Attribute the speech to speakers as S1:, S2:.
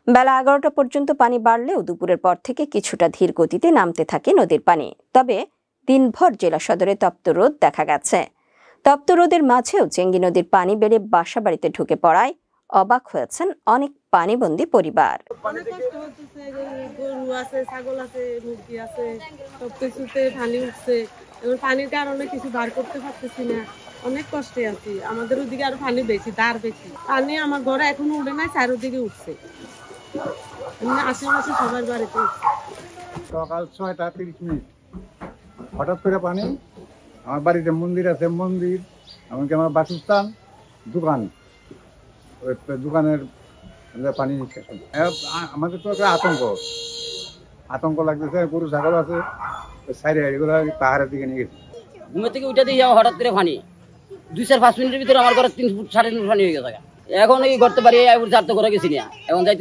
S1: বেলা 11টা পর্যন্ত পানি বাড়লেও দুপুরের পর থেকে কিছুটা ধীর গতিতে নামতে থাকে নদীর পানি। তবে দিনভর জেলা সদরে তপ্ত রোদ দেখা গেছে। তপ্ত রোদের মাঝেও চেঙ্গি নদীর পানি বেড়ে বাসাবাড়িতে ঢুকে পড়ায় অবাক হয়েছেন অনেক পানিবন্দী পরিবার।
S2: গরু আছে, ছাগল আছে, মুরগি আছে, সবকিছুতে পানি উঠছে। পানির কারণে কিছু বার করতে পারতেছি না, অনেক কষ্টে আছি। আমাদের ওদিকে আরো পানি বেশি, দাঁড় বেশি। পানি আমার ঘরে এখনো উঠে নাই, চারোদিকে উঠছে, আশেপাশে সবার বাড়িতে উঠছে।
S3: সকাল 6টা 30 মিনিট হঠাৎ করে পানি। আমার বাড়িতে মন্দির আছে, মন্দির এমনকি আমার বাসস্থান, দোকান, ওই দোকানের পানি নিষ্কাশন। আমাদের তো একটা আতঙ্ক লাগতেছে। গরু ছাগল আছে, সাইডে এগুলো পাহাড়ের দিকে নিয়ে গেছে।
S4: ঘুমের থেকে উঠে দিয়ে হঠাৎ করে পানি 2-4-5 মিনিটের ভিতরে আমার ঘরে 3 ফুট 3.5 ফুট পানি হয়ে গেছে। এখন এই করতে পারি, ছাড়তে করে গেছি না, এখন